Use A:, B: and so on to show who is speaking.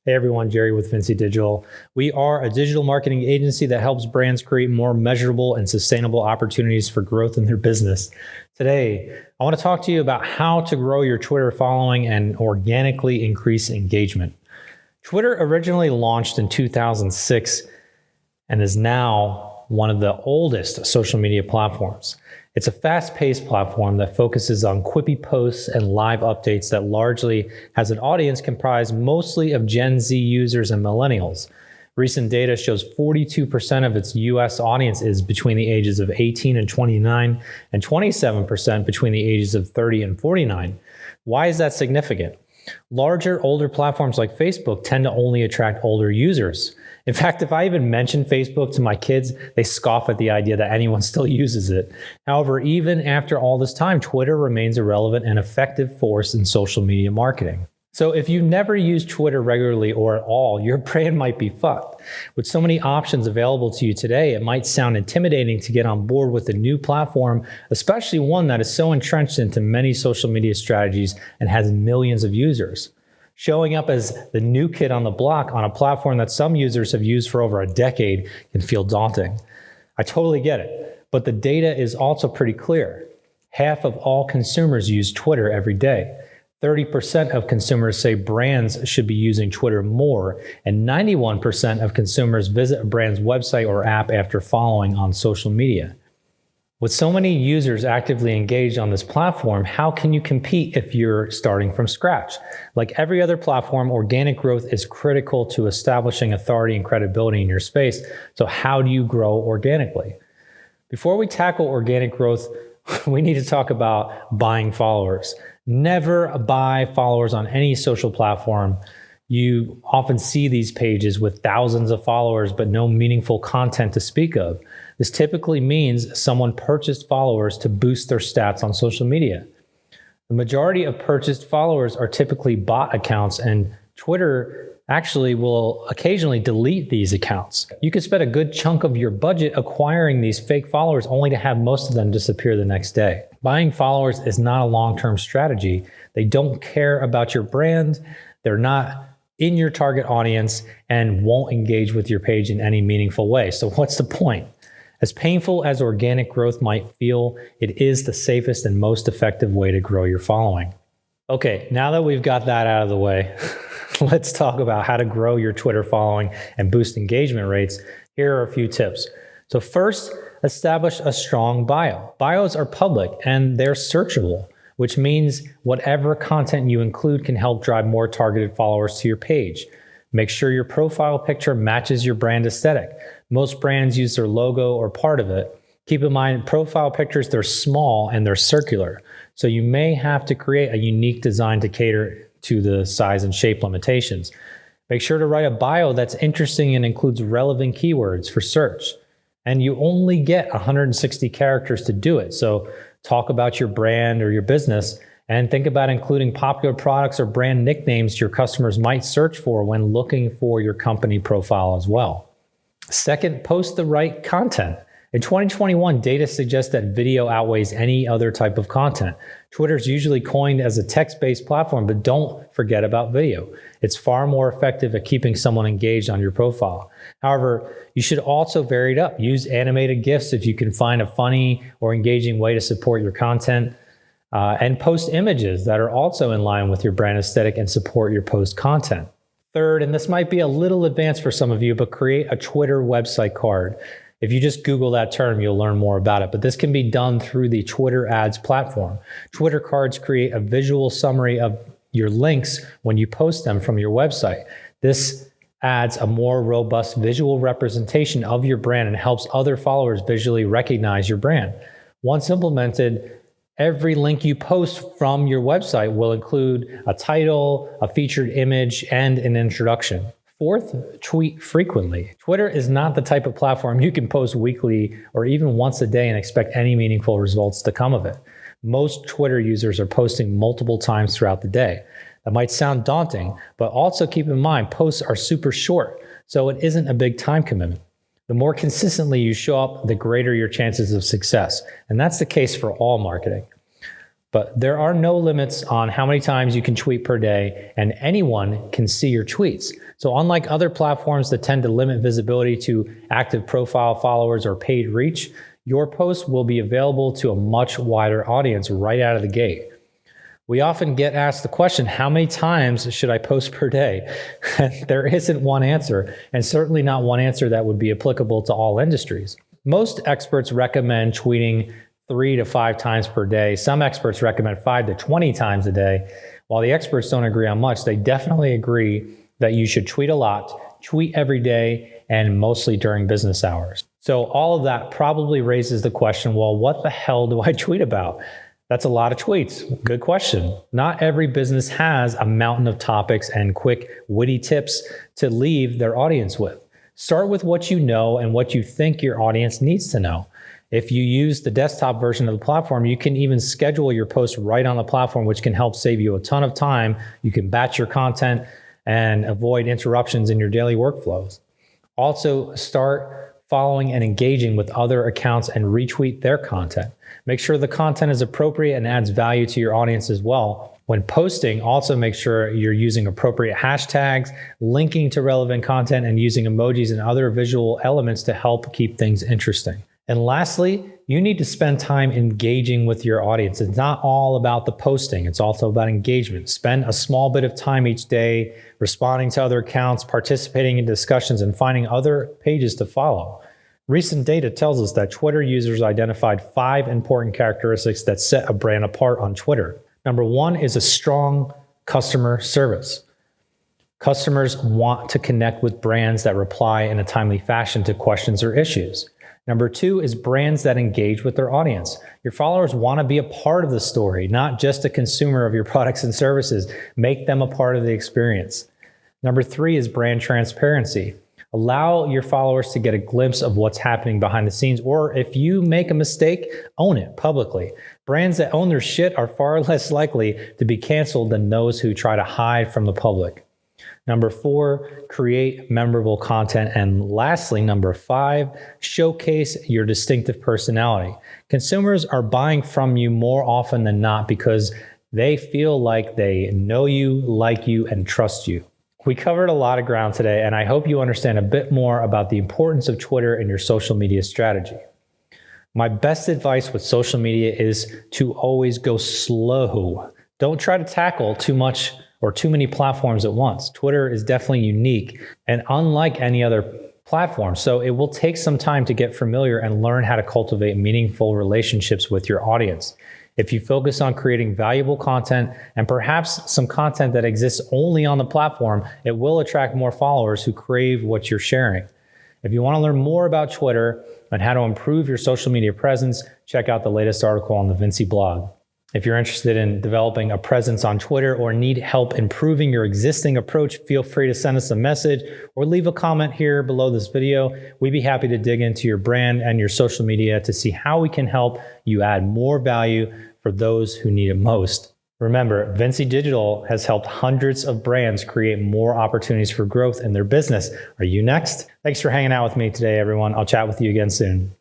A: Hey everyone, Jerry with Vinci Digital. We are a digital marketing agency that helps brands create more measurable and sustainable opportunities for growth in their business. Today, I want to talk to you about how to grow your Twitter following and organically increase engagement. Twitter originally launched in 2006 and is now one of the oldest social media platforms. It's a fast-paced platform that focuses on quippy posts and live updates that largely has an audience comprised mostly of Gen Z users and millennials. Recent data shows 42% of its US audience is between the ages of 18 and 29, and 27% between the ages of 30 and 49. Why is that significant? Larger, older platforms like Facebook tend to only attract older users. In fact, if I even mention Facebook to my kids, they scoff at the idea that anyone still uses it. However, even after all this time, Twitter remains a relevant and effective force in social media marketing. So if you never use Twitter regularly or at all, your brand might be fucked. With so many options available to you today, it might sound intimidating to get on board with a new platform, especially one that is so entrenched into many social media strategies and has millions of users. Showing up as the new kid on the block on a platform that some users have used for over a decade can feel daunting. I totally get it, but the data is also pretty clear. Half of all consumers use Twitter every day. 30% of consumers say brands should be using Twitter more, and 91% of consumers visit a brand's website or app after following on social media. With so many users actively engaged on this platform, how can you compete if you're starting from scratch? Like every other platform, organic growth is critical to establishing authority and credibility in your space. So how do you grow organically? Before we tackle organic growth, we need to talk about buying followers. Never buy followers on any social platform. You often see these pages with thousands of followers, but no meaningful content to speak of. This typically means someone purchased followers to boost their stats on social media. The majority of purchased followers are typically bot accounts, and Twitter actually will occasionally delete these accounts. You could spend a good chunk of your budget acquiring these fake followers only to have most of them disappear the next day. Buying followers is not a long-term strategy. They don't care about your brand. They're not in your target audience and won't engage with your page in any meaningful way. So what's the point? As painful as organic growth might feel, it is the safest and most effective way to grow your following. Okay, now that we've got that out of the way, let's talk about how to grow your Twitter following and boost engagement rates. Here are a few tips. So first, establish a strong bio. Bios are public and they're searchable, which means whatever content you include can help drive more targeted followers to your page. Make sure your profile picture matches your brand aesthetic. Most brands use their logo or part of it. Keep in mind, profile pictures, they're small and they're circular. So you may have to create a unique design to cater to the size and shape limitations. Make sure to write a bio that's interesting and includes relevant keywords for search. And you only get 160 characters to do it. So talk about your brand or your business and think about including popular products or brand nicknames your customers might search for when looking for your company profile as well. Second, post the right content. In 2021, data suggests that video outweighs any other type of content. Twitter's usually coined as a text-based platform, but don't forget about video. It's far more effective at keeping someone engaged on your profile. However, you should also vary it up. Use animated GIFs if you can find a funny or engaging way to support your content. And post images that are also in line with your brand aesthetic and support your post content. Third, and this might be a little advanced for some of you, but create a Twitter website card. If you just Google that term, you'll learn more about it. But this can be done through the Twitter ads platform. Twitter cards create a visual summary of your links when you post them from your website. This adds a more robust visual representation of your brand and helps other followers visually recognize your brand. Once implemented, every link you post from your website will include a title, a featured image, and an introduction. Fourth, tweet frequently. Twitter is not the type of platform you can post weekly or even once a day and expect any meaningful results to come of it. Most Twitter users are posting multiple times throughout the day. That might sound daunting, but also keep in mind posts are super short, so it isn't a big time commitment. The more consistently you show up, the greater your chances of success. And that's the case for all marketing. But there are no limits on how many times you can tweet per day, and anyone can see your tweets. So unlike other platforms that tend to limit visibility to active profile followers or paid reach, your post will be available to a much wider audience right out of the gate. We often get asked the question, how many times should I post per day? There isn't one answer, and certainly not one answer that would be applicable to all industries. Most experts recommend tweeting 3 to 5 times per day. Some experts recommend 5 to 20 times a day. While the experts don't agree on much, they definitely agree that you should tweet a lot, tweet every day, and mostly during business hours. So all of that probably raises the question, well, what the hell do I tweet about? That's a lot of tweets. Good question. Not every business has a mountain of topics and quick, witty tips to leave their audience with. Start with what you know and what you think your audience needs to know. If you use the desktop version of the platform, you can even schedule your posts right on the platform, which can help save you a ton of time. You can batch your content and avoid interruptions in your daily workflows. Also, start following and engaging with other accounts and retweet their content. Make sure the content is appropriate and adds value to your audience as well. When posting, also make sure you're using appropriate hashtags, linking to relevant content, and using emojis and other visual elements to help keep things interesting. And lastly, you need to spend time engaging with your audience. It's not all about the posting. It's also about engagement. Spend a small bit of time each day responding to other accounts, participating in discussions, and finding other pages to follow. Recent data tells us that Twitter users identified 5 important characteristics that set a brand apart on Twitter. Number 1 is a strong customer service. Customers want to connect with brands that reply in a timely fashion to questions or issues. Number 2 is brands that engage with their audience. Your followers want to be a part of the story, not just a consumer of your products and services. Make them a part of the experience. Number 3 is brand transparency. Allow your followers to get a glimpse of what's happening behind the scenes, or if you make a mistake, own it publicly. Brands that own their shit are far less likely to be canceled than those who try to hide from the public. Number 4, create memorable content. And lastly, number 5, showcase your distinctive personality. Consumers are buying from you more often than not because they feel like they know you, like you, and trust you. We covered a lot of ground today, and I hope you understand a bit more about the importance of Twitter in your social media strategy. My best advice with social media is to always go slow. Don't try to tackle too much or too many platforms at once. Twitter is definitely unique and unlike any other platform, so it will take some time to get familiar and learn how to cultivate meaningful relationships with your audience. If you focus on creating valuable content and perhaps some content that exists only on the platform, it will attract more followers who crave what you're sharing. If you want to learn more about Twitter and how to improve your social media presence, check out the latest article on the Vinci blog. If you're interested in developing a presence on Twitter or need help improving your existing approach, feel free to send us a message or leave a comment here below this video. We'd be happy to dig into your brand and your social media to see how we can help you add more value for those who need it most. Remember, Vinci Digital has helped hundreds of brands create more opportunities for growth in their business. Are you next? Thanks for hanging out with me today, everyone. I'll chat with you again soon.